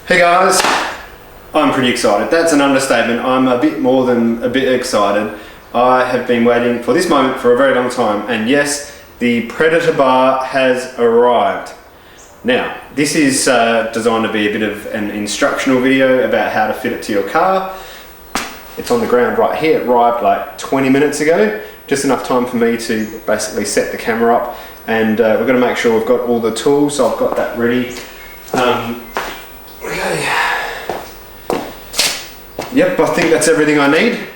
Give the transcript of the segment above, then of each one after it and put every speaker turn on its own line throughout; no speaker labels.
Hey guys, I'm pretty excited. That's an understatement. I'm a bit more than a bit excited. I have been waiting for this moment for a very long time, and yes, the Predator bar has arrived. Now, this is designed to be a bit of an instructional video about how to fit it to your car. It's on the ground right here. It arrived like 20 minutes ago. Just enough time for me to basically set the camera up, and we're going to make sure we've got all the tools, so I've got that ready. Okay. Yep, I think that's everything I need.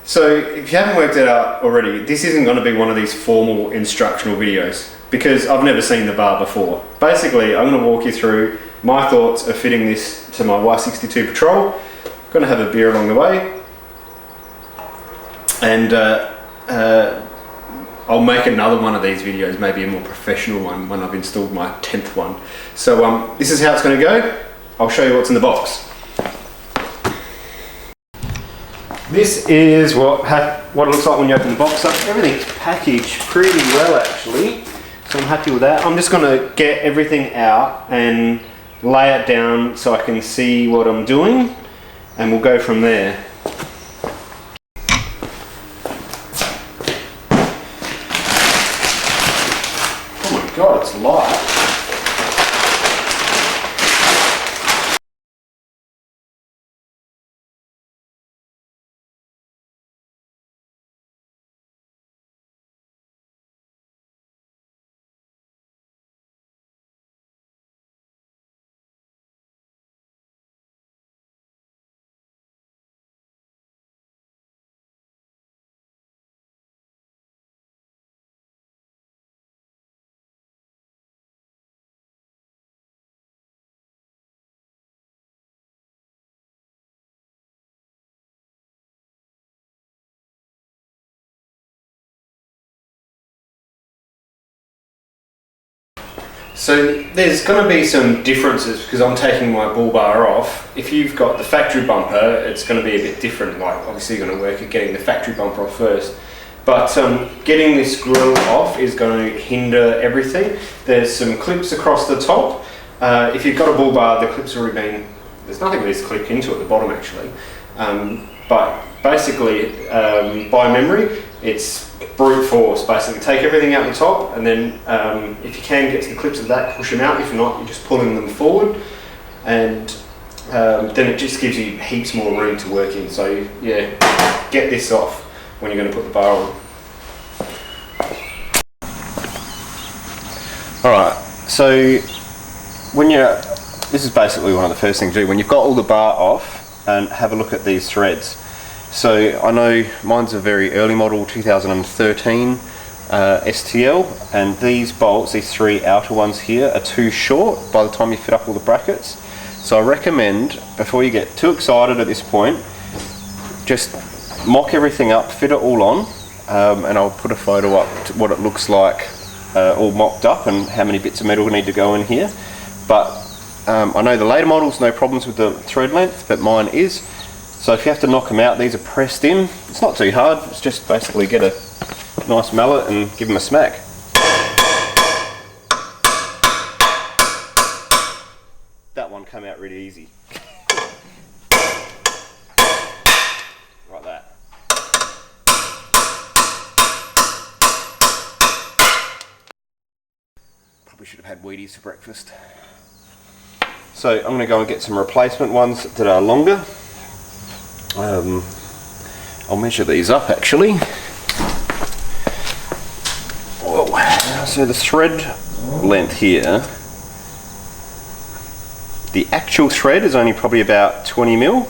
So if you haven't worked it out already, this isn't going to be one of these formal instructional videos because I've never seen the bar before. Basically, I'm going to walk you through my thoughts of fitting this to my Y62 Patrol. I'm going to have a beer along the way, and I'll make another one of these videos, maybe a more professional one when I've installed my 10th one. So this is how it's going to go. I'll show you what's in the box. This is what it looks like when you open the box up. Everything's packaged pretty well actually, so I'm happy with that. I'm just going to get everything out and lay it down so I can see what I'm doing, and we'll go from there. Oh my god, it's light. So there's going to be some differences because I'm taking my bull bar off. If you've got the factory bumper, it's going to be a bit different. Like obviously you're going to work at getting the factory bumper off first. But getting this grill off is going to hinder everything. There's some clips across the top. If you've got a bull bar, the clips have already been, there's nothing that is clipped into at the bottom actually. But basically, by memory, it's brute force. Basically, take everything out the top, and then if you can get to the clips of that, push them out. If not, you're just pulling them forward, and then it just gives you heaps more room to work in. So yeah, get this off when you're going to put the bar on. Alright, so this is basically one of the first things to do. When you've got all the bar off, and have a look at these threads. So I know mine's a very early model, 2013 STL, and these bolts, these three outer ones here, are too short by the time you fit up all the brackets. So I recommend, before you get too excited at this point, just mock everything up, fit it all on, and I'll put a photo up to what it looks like all mocked up and how many bits of metal need to go in here. But I know the later models, no problems with the thread length, but mine is. So if you have to knock them out, these are pressed in. It's not too hard, it's just basically get a nice mallet and give them a smack. That one came out really easy. Like that. Probably should have had Wheaties for breakfast. So I'm going to go and get some replacement ones that are longer. I'll measure these up actually. Whoa. So the thread length here, the actual thread is only probably about 20 mil,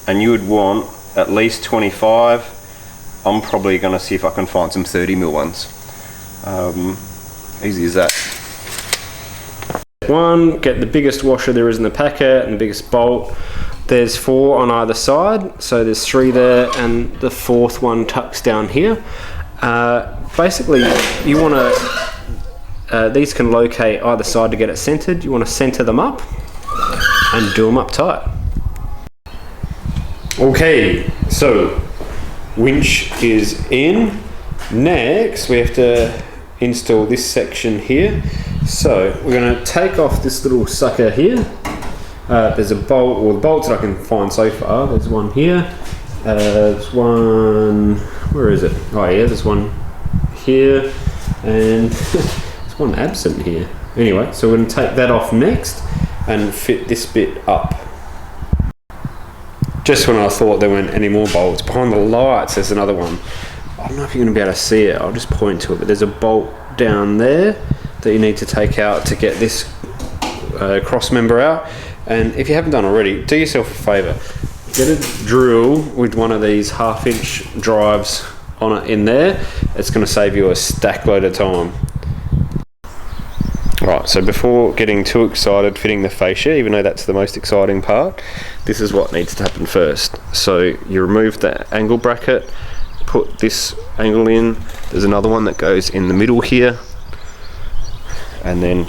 and you would want at least 25. I'm probably going to see if I can find some 30 mil ones. Easy as that. One, get the biggest washer there is in the packet and the biggest bolt. There's 4 on either side, so there's 3 there, and the 4th one tucks down here. Basically, you want to, these can locate either side to get it centered. You want to center them up and do them up tight. Okay, so winch is in. Next, we have to install this section here. So we're going to take off this little sucker here,
There's a bolt, or the bolts that I can find so far. There's one here. There's one. Where is it? Oh yeah, there's one here, and there's one absent here. Anyway, so we're going to take that off next and fit this bit up. Just when I thought there weren't any more bolts, behind the lights there's another one. I don't know if you're going to be able to see it. I'll just point to it, but there's a bolt down there that you need to take out to get this cross member out. And if you haven't done already, do yourself a favour. Get a drill with one of these 1/2 inch drives on it in there. It's going to save you a stack load of time. Right, so before getting too excited fitting the fascia, even though that's the most exciting part, this is what needs to happen first. So you remove the angle bracket, put this angle in, there's another one that goes in the middle here, and then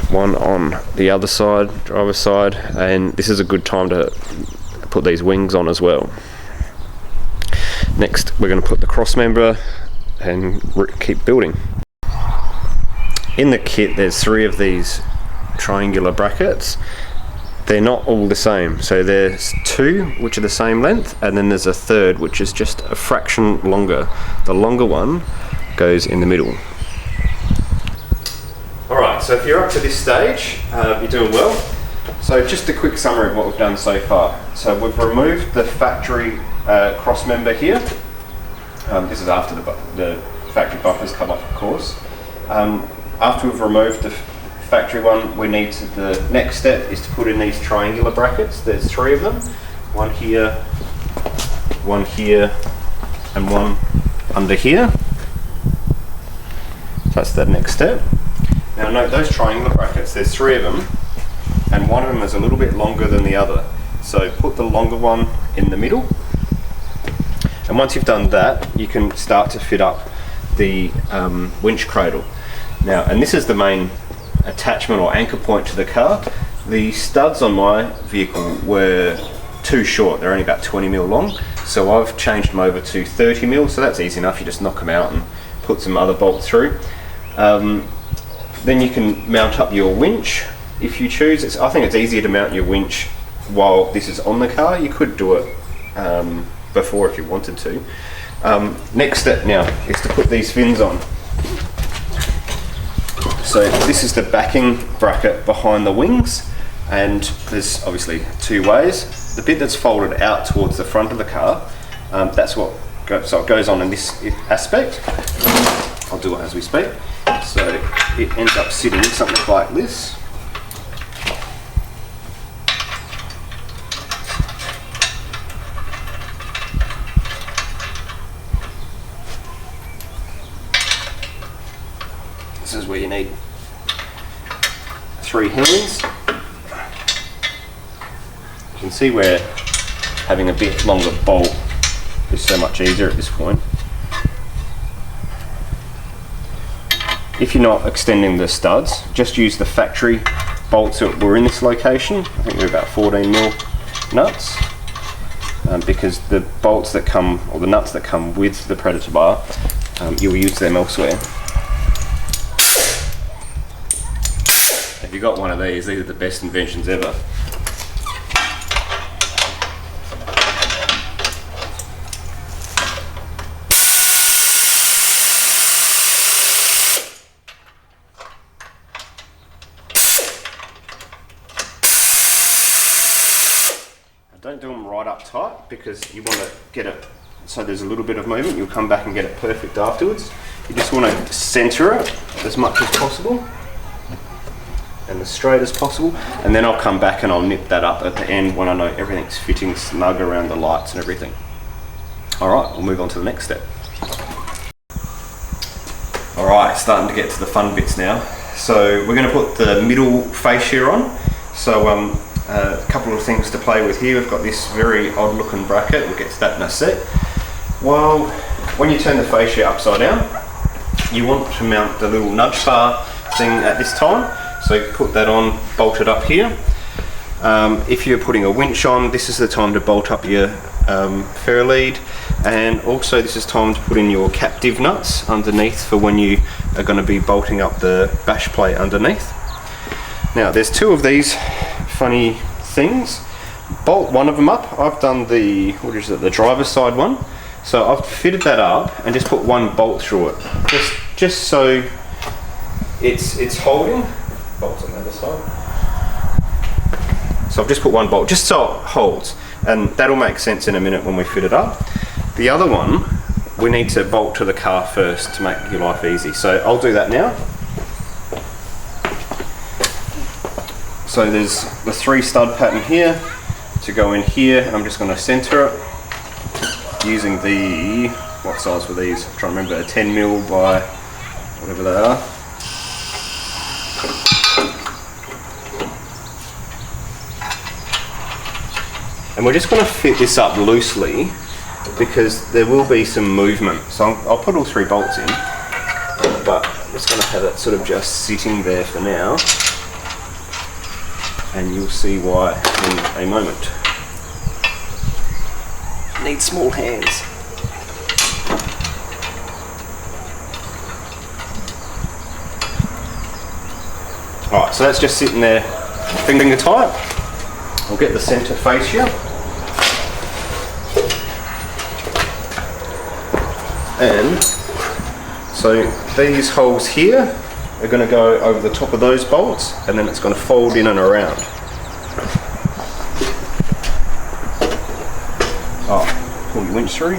one on the other side, driver's side, and this is a good time to put these wings on as well. Next we're going to put the cross member and keep building. In the kit there's 3 of these triangular brackets. They're not all the same, so there's 2 which are the same length, and then there's a third which is just a fraction longer. The longer one goes in the middle. Alright, so if you're up to this stage, you're doing well. So just a quick summary of what we've done so far. So we've removed the factory cross member here. This is after the factory bumpers come off, of course. After we've removed the factory one, the next step is to put in these triangular brackets. There's 3 of them. One here, and one under here. So that's the next step. Now note those triangular brackets, there's 3 of them, and one of them is a little bit longer than the other. So put the longer one in the middle. And once you've done that, you can start to fit up the winch cradle. Now, and this is the main attachment or anchor point to the car. The studs on my vehicle were too short, they're only about 20mm long, so I've changed them over to 30mm, so that's easy enough. You just knock them out and put some other bolts through. Then you can mount up your winch if you choose. I think it's easier to mount your winch while this is on the car. You could do it before if you wanted to. Next step now is to put these fins on. So this is the backing bracket behind the wings, and there's obviously 2 ways. The bit that's folded out towards the front of the car, that's what so it goes on in this aspect. I'll do it as we speak. So it ends up sitting something like this. This is where you need 3 hands. You can see where having a bit longer bolt is so much easier at this point. If you're not extending the studs, just use the factory bolts that were in this location. I think they're about 14mm nuts, because the bolts that come, or the nuts that come with the Predator bar, you'll use them elsewhere. If you got one of these are the best inventions ever. Don't do them right up tight, because you want to get it so there's a little bit of movement. You'll come back and get it perfect afterwards. You just want to center it as much as possible and as straight as possible, and then I'll come back and I'll nip that up at the end when I know everything's fitting snug around the lights and everything. Alright, we'll move on to the next step. Alright, starting to get to the fun bits now. So we're going to put the middle fascia on. So a couple of things to play with here. We've got this very odd looking bracket. We'll get to that in a sec. Well, when you turn the fascia upside down, you want to mount the little nudge bar thing at this time. So put that on, bolt it up here. If you're putting a winch on, this is the time to bolt up your fair lead, and also this is time to put in your captive nuts underneath for when you are going to be bolting up the bash plate underneath. Now there's 2 of these
funny things. Bolt one of them up. I've done the, what is it, the driver's side one. So I've fitted that up and just put one bolt through it, just so it's holding. Bolts on the other side. So I've just put one bolt, just so it holds, and that'll make sense in a minute when we fit it up. The other one, we need to bolt to the car first to make your life easy. So I'll do that now. So there's the 3 stud pattern here to go in here, and I'm just going to center it using the, what size were these? I'm trying to remember, a 10mm by whatever they are. And we're just going to fit this up loosely because there will be some movement. So I'll put all 3 bolts in, but I'm just going to have it sort of just sitting there for now, and you'll see why in a moment. Need small hands. Alright, so that's just sitting there finger tight. I'll get the centre fascia. And so these holes here are going to go over the top of those bolts, and then it's going to fold in and around. Pull your winch through.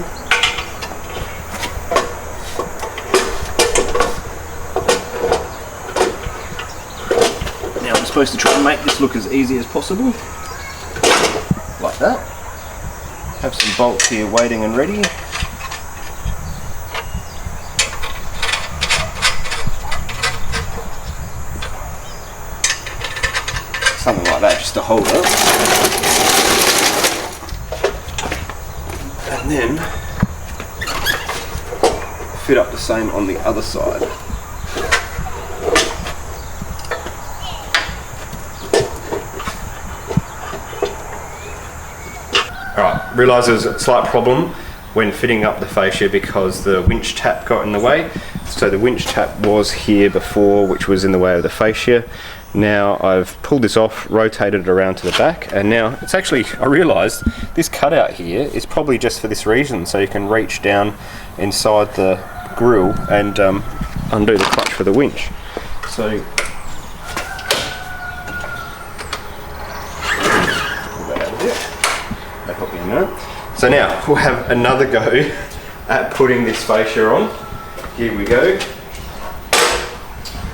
Now I'm supposed to try and make this look as easy as possible. Like that. Have some bolts here waiting and ready. Something like that just to hold it. And then fit up the same on the other side. Alright, realised there was a slight problem when fitting up the fascia because the winch tap got in the way. So the winch tap was here before, which was in the way of the fascia. Now I've pulled this off, rotated it around to the back, and now it's actually, I realised this cutout here is probably just for this reason, so you can reach down inside the grill and undo the clutch for the winch. So pull that out a bit. That'll help me a minute. So now we'll have another go at putting this fascia on. Here we go.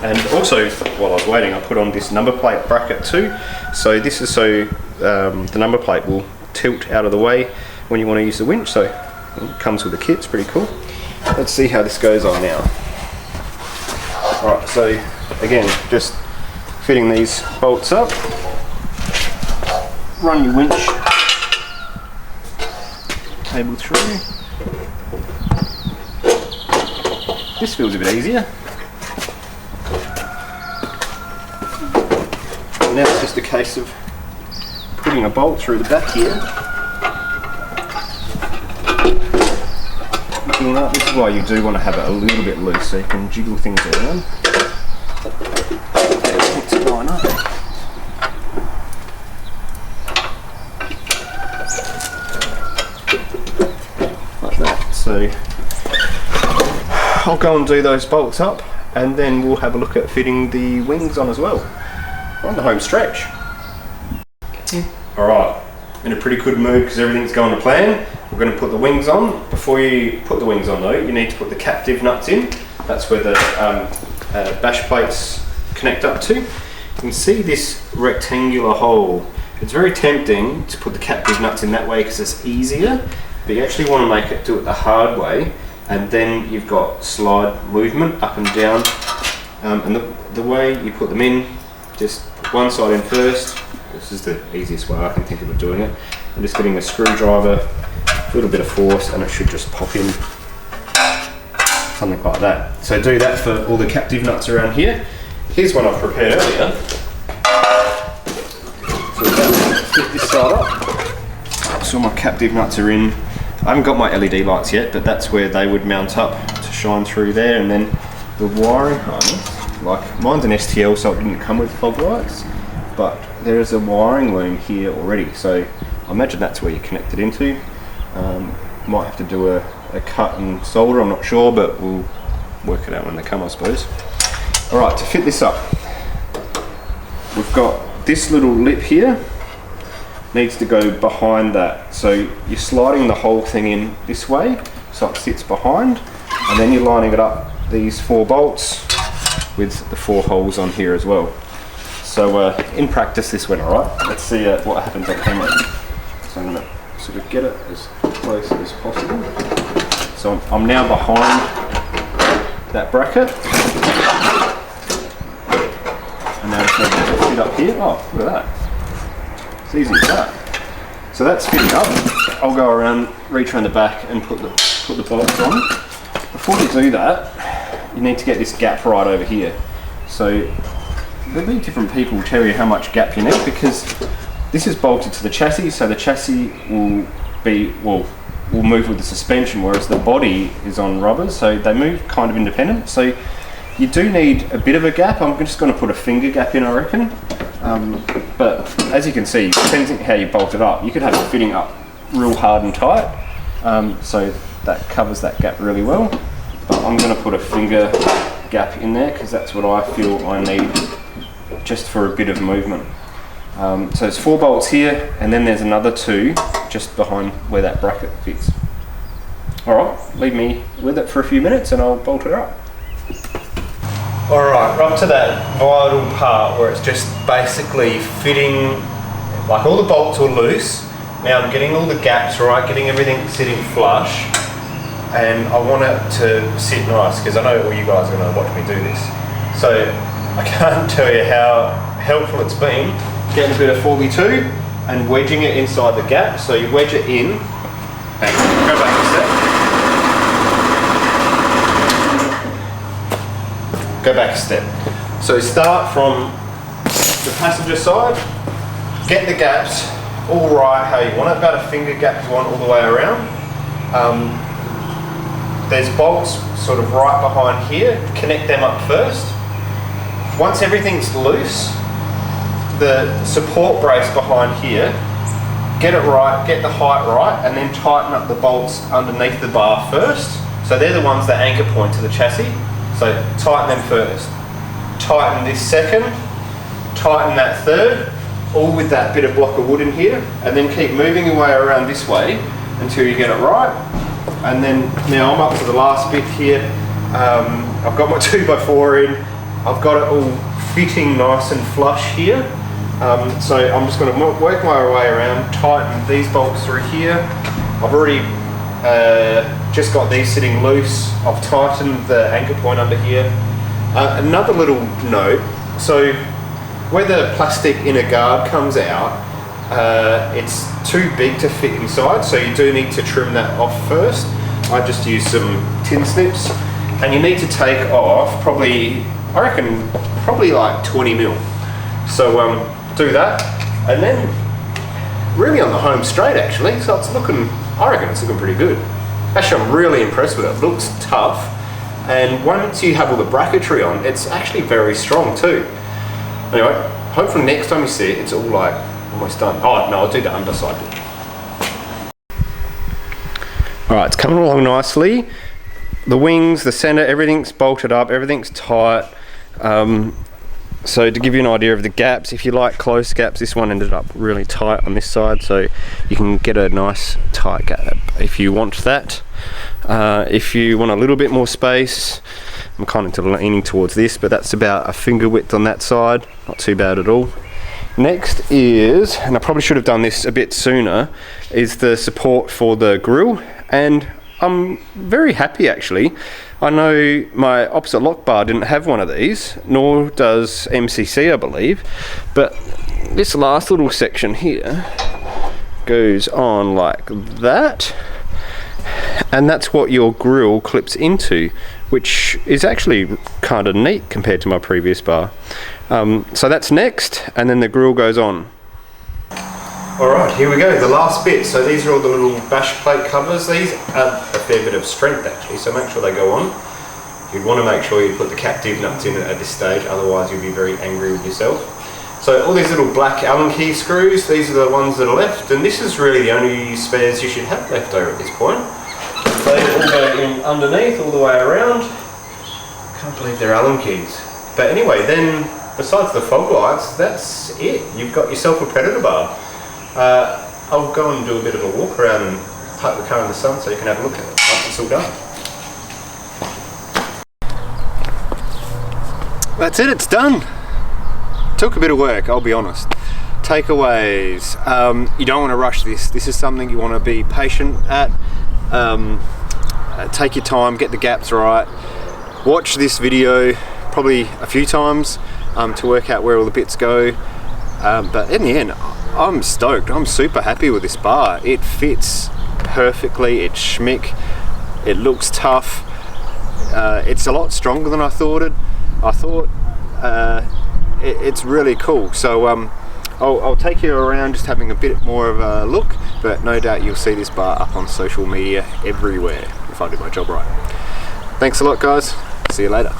And also, while I was waiting, I put on this number plate bracket too. So this is so the number plate will tilt out of the way when you want to use the winch. So it comes with the kit, it's pretty cool. Let's see how this goes on now. Alright, so again, just fitting these bolts up. Run your winch cable through. This feels a bit easier. Now it's just a case of putting a bolt through the back here. This is why you do want to have it a little bit loose so you can jiggle things around. It's line up. Like that. So I'll go and do those bolts up, and then we'll have a look at fitting the wings on as well. We're on the home stretch. Alright, in a pretty good mood because everything's going to plan. We're going to put the wings on. Before you put the wings on though, you need to put the captive nuts in. That's where the bash plates connect up to. You can see this rectangular hole. It's very tempting to put the captive nuts in that way because it's easier, but you actually want to do it the hard way, and then you've got slide movement up and down. And the way you put them in, just one side in first. This is the easiest way I can think of doing it. I'm just getting a screwdriver, a little bit of force, and it should just pop in. Something like that. So do that for all the captive nuts around here. Here's one I've prepared earlier. So we're going to flip this side up. So my captive nuts are in. I haven't got my LED lights yet, but that's where they would mount up to shine through there, and then the wiring harness. Like mine's an STL, so it didn't come with fog lights, but there is a wiring loom here already, so I imagine that's where you connect it into. Might have to do a cut and solder, I'm not sure, but we'll work it out when they come, I suppose. Alright, to fit this up, we've got this little lip here, needs to go behind that. So you're sliding the whole thing in this way, so it sits behind, and then you're lining it up these 4 bolts with the 4 holes on here as well. So in practice this went alright. Let's see what happens on camera. So I'm going to sort of get it as close as possible. So I'm now behind that bracket. And now it's going to fit up here. Oh, look at that. It's easy as that. So that's fitting up. I'll go around, reach around the back and put the bolts on. Before you do that, you need to get this gap right over here. So there'll be different people tell you how much gap you need, because this is bolted to the chassis, so the chassis will move with the suspension, whereas the body is on rubbers, so they move kind of independent. So you do need a bit of a gap. I'm just going to put a finger gap in, I reckon. But as you can see, depending on how you bolt it up, you could have it fitting up real hard and tight. So that covers that gap really well. But I'm going to put a finger gap in there because that's what I feel I need just for a bit of movement. So there's 4 bolts here, and then there's another 2 just behind where that bracket fits. Alright, leave me with it for a few minutes and I'll bolt it up. Alright, we're up to that vital part where it's just basically fitting, like all the bolts are loose. Now I'm getting all the gaps right, getting everything sitting flush, and I want it to sit nice because I know all you guys are going to watch me do this. So I can't tell you how helpful it's been getting a bit of 42 and wedging it inside the gap. So you wedge it in, and go back a step. Go back a step. So start from the passenger side, get the gaps all right how you want it, about a finger gap you want all the way around. There's bolts sort of right behind here, connect them up first. Once everything's loose, the support brace behind here, get it right, get the height right, and then tighten up the bolts underneath the bar first. So they're the ones that anchor point to the chassis. So tighten them first. Tighten this second, tighten that third, all with that bit of block of wood in here, and then keep moving your way around this way until you get it right. And then now I'm up to the last bit here. I've got my 2x4 in. I've got it all fitting nice and flush here. So I'm just going to work my way around, tighten these bolts through here. I've already just got these sitting loose. I've tightened the anchor point under here. Another little note, so where the plastic inner guard comes out, it's too big to fit inside, so you do need to trim that off first. I just use some tin snips, and you need to take off probably like 20 mil. So do that, and then really on the home straight actually, so it's looking, I reckon it's looking pretty good. Actually, I'm really impressed with it. It looks tough, and once you have all the bracketry on, it's actually very strong too. Anyway, hopefully next time you see it, it's all like almost done. Oh no, I'll do the underside bit. Alright, it's coming along nicely. The wings, the centre, everything's bolted up, everything's tight. So to give you an idea of the gaps, if you like close gaps, this one ended up really tight on this side, so you can get a nice tight gap if you want that. If you want a little bit more space, I'm kind of leaning towards this, but that's about a finger width on that side, not too bad at all. Next is, and I probably should have done this a bit sooner, is the support for the grille, and I'm very happy actually. I know my opposite lock bar didn't have one of these, nor does MCC I believe, but this last little section here goes on like that, and that's what your grille clips into, which is actually kind of neat compared to my previous bar. So that's next, and then the grille goes on. Alright, here we go, the last bit. So these are all the little bash plate covers. These add a fair bit of strength actually, so make sure they go on. You'd want to make sure you put the captive nuts in at this stage, otherwise you'll be very angry with yourself. So all these little black Allen key screws, these are the ones that are left, and this is really the only spares you should have left over at this point. They all go in underneath, all the way around. Can't believe they're Allen keys. But anyway, then besides the fog lights, that's it. You've got yourself a Predator bar. I'll go and do a bit of a walk around and park the car in the sun so you can have a look at it once it's all done. That's it, it's done. Took a bit of work, I'll be honest. Takeaways. You don't want to rush this. This is something you want to be patient at. Take your time, get the gaps right. Watch this video probably a few times to work out where all the bits go. But in the end, I'm stoked. I'm super happy with this bar. It fits perfectly, it's schmick, it looks tough. It's a lot stronger than I thought. It's really cool. So I'll take you around just having a bit more of a look, but no doubt you'll see this bar up on social media everywhere if I do my job right. Thanks a lot, guys. See you later.